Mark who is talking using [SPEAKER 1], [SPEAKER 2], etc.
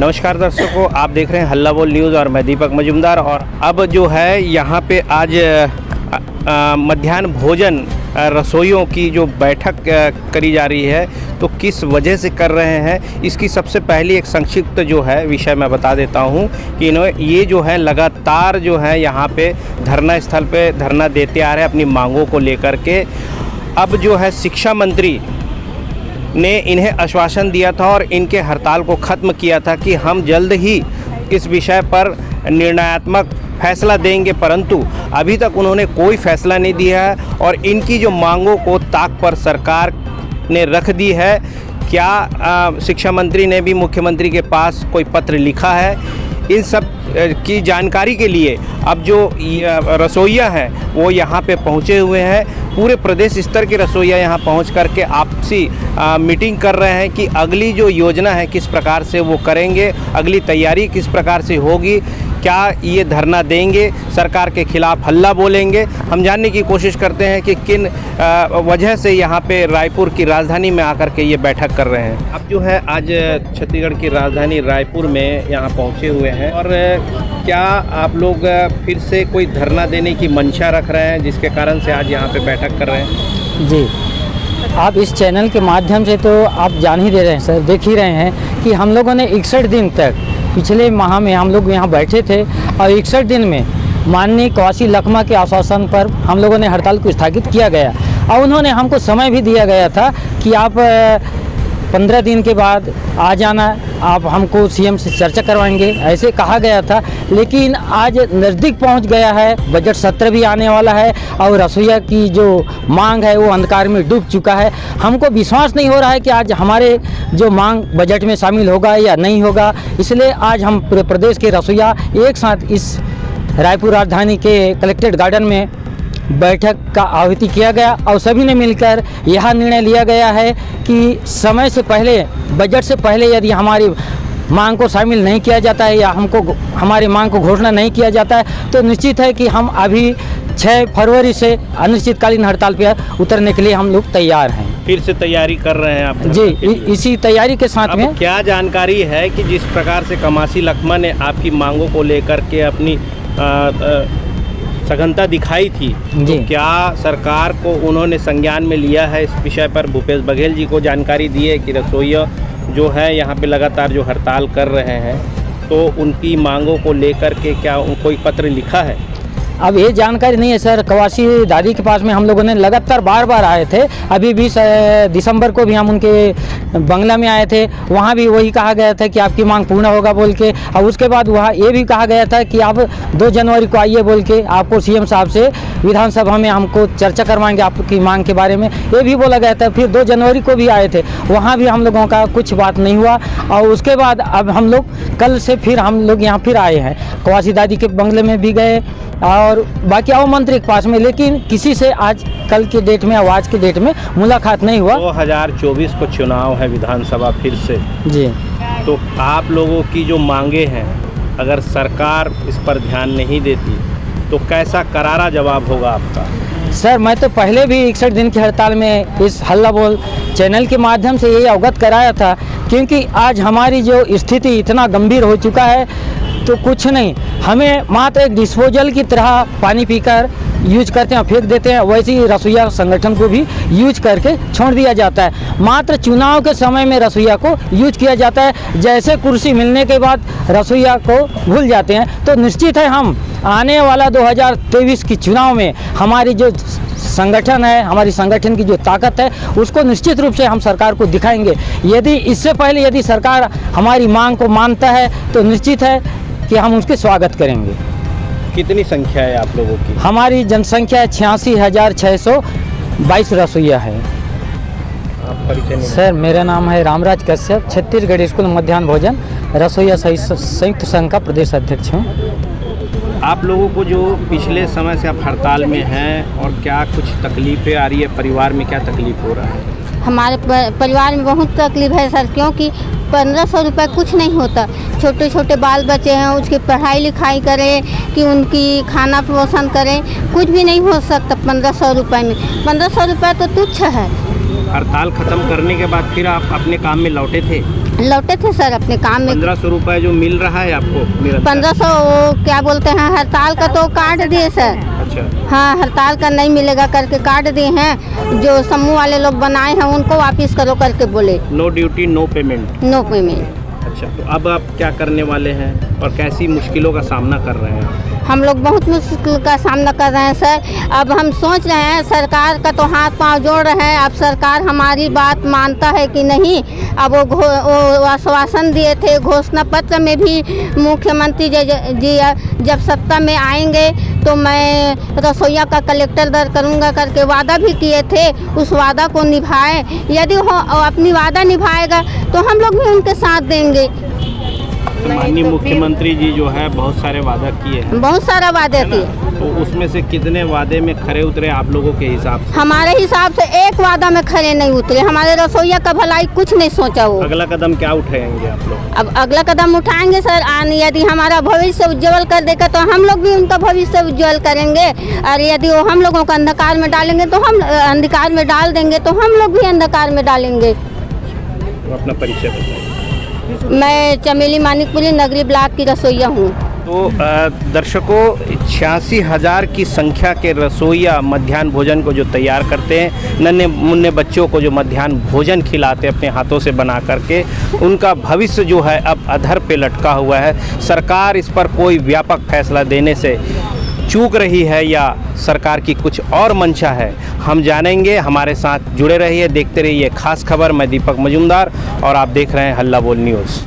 [SPEAKER 1] नमस्कार दर्शकों, आप देख रहे हैं हल्ला बोल न्यूज़ और मैं दीपक मजुमदार। और अब जो है यहाँ पे आज मध्याह्न भोजन रसोइयों की जो बैठक करी जा रही है, तो किस वजह से कर रहे हैं इसकी सबसे पहली एक संक्षिप्त जो है विषय मैं बता देता हूँ कि ये जो है लगातार जो है यहाँ पे धरना स्थल पे धरना देते आ रहे हैं अपनी मांगों को लेकर के। अब जो है शिक्षा मंत्री ने इन्हें आश्वासन दिया था और इनके हड़ताल को ख़त्म किया था कि हम जल्द ही इस विषय पर निर्णयात्मक फैसला देंगे, परंतु अभी तक उन्होंने कोई फैसला नहीं दिया है और इनकी जो मांगों को ताक पर सरकार ने रख दी है। क्या शिक्षा मंत्री ने भी मुख्यमंत्री के पास कोई पत्र लिखा है? इन सब की जानकारी के लिए अब जो रसोइया हैं वो यहाँ पे पहुँचे हुए हैं। पूरे प्रदेश स्तर के रसोइया यहाँ पहुँच करके आपसी मीटिंग कर रहे हैं कि अगली जो योजना है किस प्रकार से वो करेंगे, अगली तैयारी किस प्रकार से होगी, क्या ये धरना देंगे, सरकार के खिलाफ हल्ला बोलेंगे। हम जानने की कोशिश करते हैं कि किन वजह से यहाँ पे रायपुर की राजधानी में आकर के ये बैठक कर रहे हैं। अब जो है आज छत्तीसगढ़ की राजधानी रायपुर में यहाँ पहुँचे हुए हैं और क्या आप लोग फिर से कोई धरना देने की मंशा रख रहे हैं जिसके कारण से आज यहाँ पे बैठक कर रहे हैं?
[SPEAKER 2] जी, आप इस चैनल के माध्यम से तो आप जान ही दे रहे हैं सर, देख ही रहे हैं कि हम लोगों ने 61 दिन तक पिछले माह में हम लोग यहाँ बैठे थे और 61 दिन में माननीय कवासी लखमा के आश्वासन पर हम लोगों ने हड़ताल को स्थगित किया गया और उन्होंने हमको समय भी दिया गया था कि आप 15 दिन के बाद आ जाना, आप हमको सीएम से चर्चा करवाएंगे, ऐसे कहा गया था। लेकिन आज नज़दीक पहुंच गया है, बजट सत्र भी आने वाला है और रसोइया की जो मांग है वो अंधकार में डूब चुका है। हमको विश्वास नहीं हो रहा है कि आज हमारे जो मांग बजट में शामिल होगा या नहीं होगा। इसलिए आज हम पूरे प्रदेश के रसोइया एक साथ इस रायपुर राजधानी के कलेक्ट्रेट गार्डन में बैठक का आहुति किया गया और सभी ने मिलकर यह निर्णय लिया गया है कि समय से पहले, बजट से पहले यदि हमारी मांग को शामिल नहीं किया जाता है या हमको हमारी मांग को घोषणा नहीं किया जाता है तो निश्चित है कि हम अभी 6 फरवरी से अनिश्चितकालीन हड़ताल पर उतरने के लिए हम लोग तैयार हैं।
[SPEAKER 1] फिर से तैयारी कर रहे हैं आप?
[SPEAKER 2] जी, इसी तैयारी के साथ में
[SPEAKER 1] क्या जानकारी है कि जिस प्रकार से कवासी लखमा ने आपकी मांगों को लेकर के अपनी सघनता दिखाई थी, तो क्या सरकार को उन्होंने संज्ञान में लिया है? इस विषय पर भूपेश बघेल जी को जानकारी दी है कि रसोइया जो है यहाँ पे लगातार जो हड़ताल कर रहे हैं, तो उनकी मांगों को लेकर के क्या कोई पत्र लिखा है?
[SPEAKER 2] अब ये जानकारी नहीं है सर। कवासी दादी के पास में हम लोगों ने लगातार बार आए थे। अभी 20 दिसंबर को भी हम उनके बंगला में आए थे, वहाँ भी वही कहा गया था कि आपकी मांग पूर्ण होगा बोल के। और उसके बाद वहाँ ये भी कहा गया था कि आप 2 जनवरी को आइए बोल के, आपको सीएम साहब से विधानसभा में हमको चर्चा करवाएंगे आपकी मांग के बारे में, ये भी बोला गया था। फिर 2 जनवरी को भी आए थे, वहाँ भी हम लोगों का कुछ बात नहीं हुआ। और उसके बाद अब हम लोग कल से फिर हम लोग यहाँ फिर आए हैं, कवासी दादी के बंगले में भी गए और बाकी और मंत्री के पास में, लेकिन किसी से आज कल के डेट में, आज के डेट में मुलाकात नहीं हुआ।
[SPEAKER 1] 2024 को चुनाव है विधानसभा फिर से
[SPEAKER 2] जी,
[SPEAKER 1] तो आप लोगों की जो मांगे हैं, अगर सरकार इस पर ध्यान नहीं देती तो कैसा करारा जवाब होगा आपका?
[SPEAKER 2] सर मैं तो पहले भी 61 दिन की हड़ताल में इस हल्ला बोल चैनल के माध्यम से यही अवगत कराया था, क्योंकि आज हमारी जो स्थिति इतना गंभीर हो चुका है तो कुछ नहीं, हमें मात्र एक डिस्पोजल की तरह पानी पीकर यूज करते हैं, फेंक देते हैं। वैसे ही रसोइया संगठन को भी यूज करके छोड़ दिया जाता है। मात्र चुनाव के समय में रसोइया को यूज किया जाता है, जैसे कुर्सी मिलने के बाद रसोइया को भूल जाते हैं। तो निश्चित है हम आने वाला 2023 की चुनाव में हमारी जो संगठन है, हमारी संगठन की जो ताकत है, उसको निश्चित रूप से हम सरकार को दिखाएंगे। यदि इससे पहले यदि सरकार हमारी मांग को मानता है तो निश्चित है कि हम उसके स्वागत करेंगे।
[SPEAKER 1] कितनी संख्या है आप लोगों की?
[SPEAKER 2] हमारी जनसंख्या 86,622 रसोइया है।
[SPEAKER 1] आप परिचय?
[SPEAKER 2] सर मेरा नाम है रामराज कश्यप, छत्तीसगढ़ स्कूल मध्याह्न भोजन रसोइया संयुक्त संघ का प्रदेश अध्यक्ष हूँ।
[SPEAKER 1] आप लोगों को जो पिछले समय से आप हड़ताल में हैं और क्या कुछ तकलीफ़ें आ रही है, परिवार में क्या तकलीफ़ हो रहा है?
[SPEAKER 3] हमारे परिवार में बहुत तकलीफ है सर, क्योंकि 1500 रुपये कुछ नहीं होता। छोटे छोटे बाल बच्चे हैं, उसकी पढ़ाई लिखाई करें कि उनकी खाना पोषण करें, कुछ भी नहीं हो सकता 1500 रुपये में। 1500 रुपये तो तुच्छ है।
[SPEAKER 1] हड़ताल ख़त्म करने के बाद फिर आप अपने काम में लौटे थे?
[SPEAKER 3] लौटे थे सर अपने काम में।
[SPEAKER 1] 1500 रुपए जो मिल रहा है आपको निरंतर?
[SPEAKER 3] 1500 क्या बोलते हैं, हड़ताल का तो काट दिए सर।
[SPEAKER 1] अच्छा,
[SPEAKER 3] हाँ, हड़ताल का नहीं मिलेगा करके काट दिए हैं। जो समूह वाले लोग बनाए हैं उनको वापस करो करके बोले।
[SPEAKER 1] No duty no payment.
[SPEAKER 3] No payment.
[SPEAKER 1] अच्छा, तो अब आप क्या करने वाले हैं और कैसी मुश्किलों का सामना कर रहे हैं?
[SPEAKER 3] हम लोग बहुत मुश्किल का सामना कर रहे हैं सर। अब हम सोच रहे हैं, सरकार का तो हाथ पांव जोड़ रहे हैं, अब सरकार हमारी बात मानता है कि नहीं। अब वो आश्वासन दिए थे घोषणा पत्र में भी, मुख्यमंत्री जी जब सत्ता में आएंगे तो मैं रसोइया का कलेक्टर दर करूंगा करके वादा भी किए थे। उस वादा को निभाए, यदि वो अपनी वादा निभाएगा तो हम लोग भी उनके साथ देंगे।
[SPEAKER 1] माननीय मुख्यमंत्री जी जो है बहुत सारे वादा किए हैं,
[SPEAKER 3] बहुत सारा वादे किए,
[SPEAKER 1] तो उसमें से कितने वादे में खरे उतरे आप लोगों के हिसाब से?
[SPEAKER 3] हमारे हिसाब से एक वादा में खरे नहीं उतरे। हमारे रसोइया का भलाई कुछ नहीं सोचा वो।
[SPEAKER 1] अगला कदम क्या उठाएंगे आप लोग?
[SPEAKER 3] अब अगला कदम उठाएंगे सर। यदि हमारा भविष्य उज्जवल कर देगा तो हम लोग भी उनका भविष्य उज्जवल करेंगे, और यदि वो हम लोगों को अंधकार में डालेंगे तो हम अंधकार में डाल देंगे, तो हम लोग भी अंधकार में डालेंगे।
[SPEAKER 1] तो अपना परिचय बताइए।
[SPEAKER 3] मैं चमेली मानिकपुरी नगरी ब्लॉक की रसोइया हूँ।
[SPEAKER 1] तो दर्शकों, 86,000 की संख्या के रसोइया मध्याह्न भोजन को जो तैयार करते हैं, नन्हे मुन्ने बच्चों को जो मध्याह्न भोजन खिलाते हैं अपने हाथों से बना करके, उनका भविष्य जो है अब अधर पे लटका हुआ है। सरकार इस पर कोई व्यापक फैसला देने से चूक रही है या सरकार की कुछ और मंशा है, हम जानेंगे। हमारे साथ जुड़े रहिए, देखते रहिए खास खबर। मैं दीपक मजूमदार और आप देख रहे हैं हल्ला बोल न्यूज़।